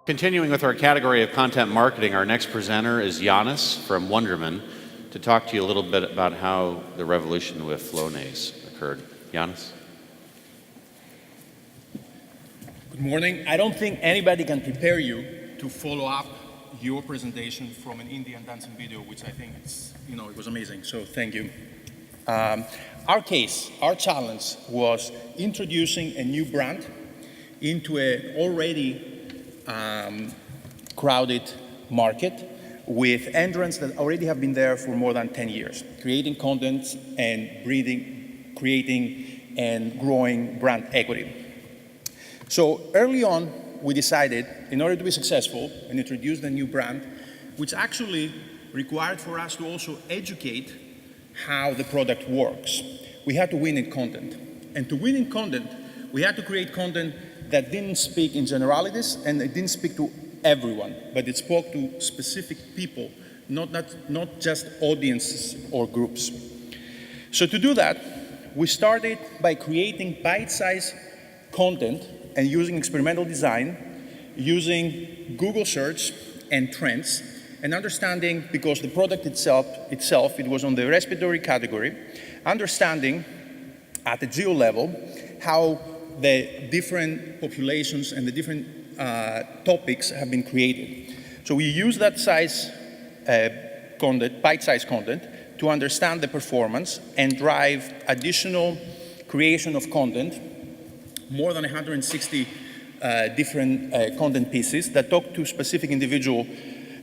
Continuing with our category of content marketing, our next presenter is Yannis from Wunderman to talk to you a little bit about how the revolution with Flonase occurred. Yannis? Good morning. I don't think anybody can prepare you to follow up your presentation from an Indian dancing video, which I think it was amazing. So thank you. Our challenge was introducing a new brand into an already crowded market with entrants that already have been there for more than 10 years, creating content and creating and growing brand equity. So early on, we decided, in order to be successful and introduce the new brand, which actually required for us to also educate how the product works, we had to win in content. And to win in content, we had to create content that didn't speak in generalities and it didn't speak to everyone, but it spoke to specific people, not just audiences or groups. So to do that, we started by creating bite-sized content and using experimental design, using Google search and trends, and understanding, because the product itself, it was on the respiratory category, understanding at the geo level how the different populations and the different topics have been created. So we use that size content, bite-sized content, to understand the performance and drive additional creation of content, more than 160 different content pieces that talk to specific individual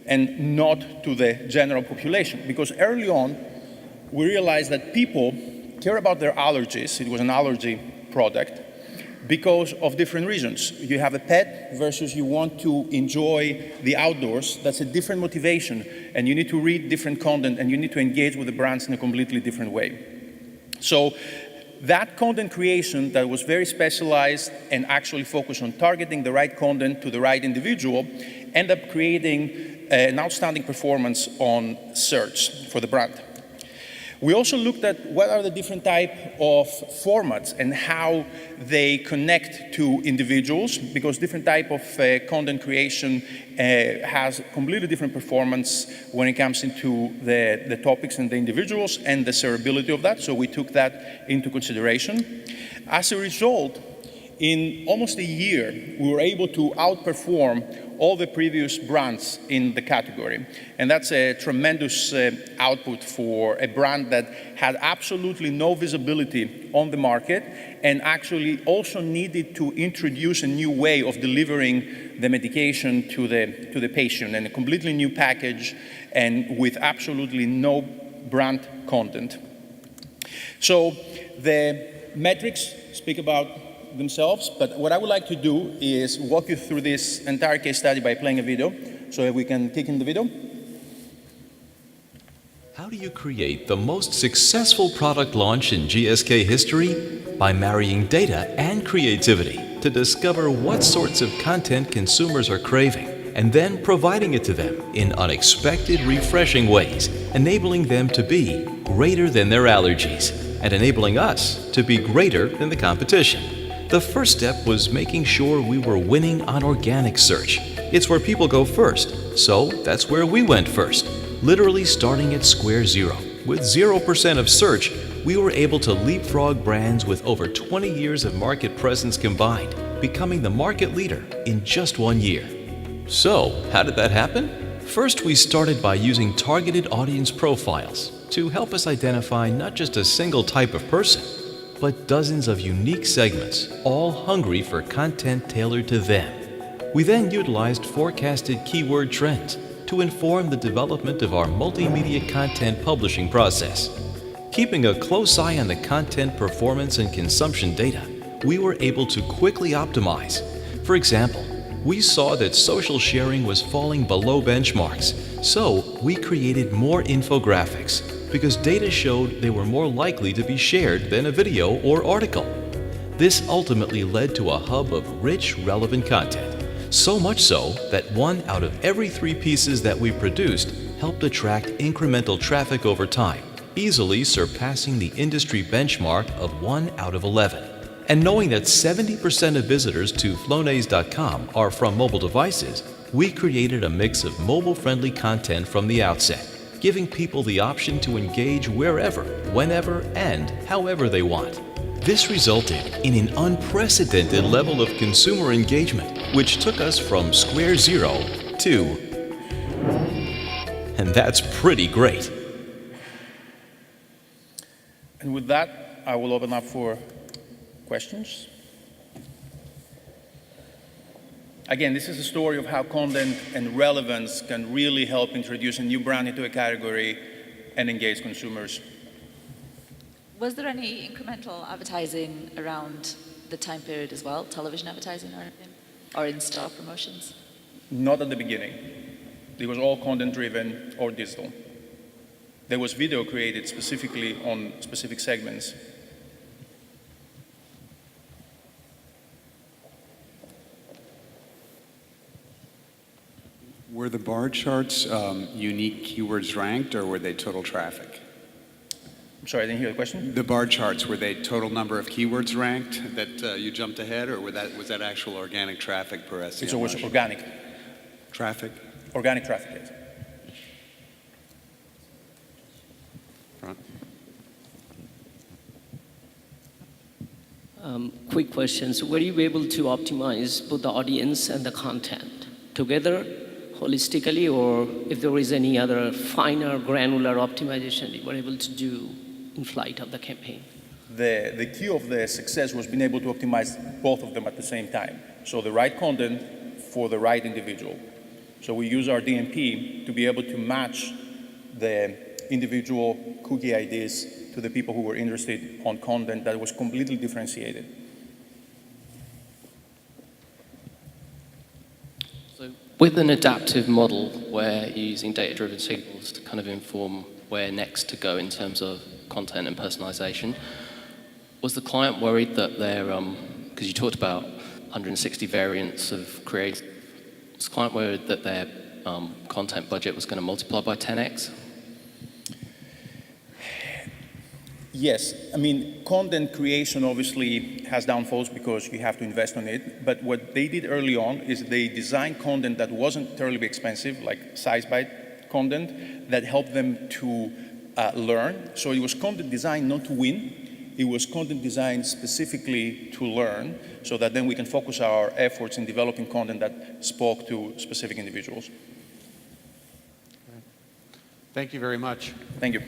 and not to the general population. Because early on, we realized that people care about their allergies. It was an allergy product because of different reasons. You have a pet versus you want to enjoy the outdoors. That's a different motivation, and you need to read different content and you need to engage with the brands in a completely different way. So that content creation that was very specialized and actually focused on targeting the right content to the right individual ended up creating an outstanding performance on search for the brand. We also looked at what are the different type of formats and how they connect to individuals, because different type of content creation has completely different performance when it comes into the topics and the individuals and the shareability of that. So we took that into consideration. As a result, in almost a year, we were able to outperform all the previous brands in the category. And that's a tremendous output for a brand that had absolutely no visibility on the market and actually also needed to introduce a new way of delivering the medication to the patient, and a completely new package and with absolutely no brand content. So the metrics speak about themselves, but what I would like to do is walk you through this entire case study by playing a video, so we can kick in the video. How do you create the most successful product launch in GSK history? By marrying data and creativity to discover what sorts of content consumers are craving, and then providing it to them in unexpected, refreshing ways, enabling them to be greater than their allergies, and enabling us to be greater than the competition. The first step was making sure we were winning on organic search. It's where people go first, so that's where we went first, literally starting at square zero. With 0% of search, we were able to leapfrog brands with over 20 years of market presence combined, becoming the market leader in just 1 year. So, how did that happen? First, we started by using targeted audience profiles to help us identify not just a single type of person, but dozens of unique segments, all hungry for content tailored to them. We then utilized forecasted keyword trends to inform the development of our multimedia content publishing process. Keeping a close eye on the content performance and consumption data, we were able to quickly optimize. For example, we saw that social sharing was falling below benchmarks, so we created more infographics, because data showed they were more likely to be shared than a video or article. This ultimately led to a hub of rich, relevant content. So much so that 1 out of every 3 pieces that we produced helped attract incremental traffic over time, easily surpassing the industry benchmark of 1 out of 11. And knowing that 70% of visitors to Flonase.com are from mobile devices, we created a mix of mobile-friendly content from the outset, giving people the option to engage wherever, whenever, and however they want. This resulted in an unprecedented level of consumer engagement, which took us from square zero to... and that's pretty great. And with that, I will open up for questions. Again, this is a story of how content and relevance can really help introduce a new brand into a category and engage consumers. Was there any incremental advertising around the time period as well, television advertising or in-store promotions? Not at the beginning. It was all content-driven or digital. There was video created specifically on specific segments. Were the bar charts unique keywords ranked, or were they total traffic? I'm sorry, I didn't hear the question. The bar charts, were they total number of keywords ranked that you jumped ahead, or was that actual organic traffic per SEM? It's always organic. Traffic? Organic traffic, yes. Quick questions. Were you able to optimize both the audience and the content together, holistically, or if there is any other finer, granular optimization you were able to do in flight of the campaign? The key of the success was being able to optimize both of them at the same time. So the right content for the right individual. So we use our DMP to be able to match the individual cookie IDs to the people who were interested on content that was completely differentiated. So with an adaptive model where you're using data-driven signals to kind of inform where next to go in terms of content and personalization, was the client worried that their, because you talked about 160 variants of creative, was the client worried that their content budget was going to multiply by 10x? Yes, I mean, content creation obviously has downfalls because you have to invest on it, but what they did early on is they designed content that wasn't terribly expensive, like size-bite content, that helped them to learn. So it was content designed not to win, it was content designed specifically to learn, so that then we can focus our efforts in developing content that spoke to specific individuals. Thank you very much. Thank you.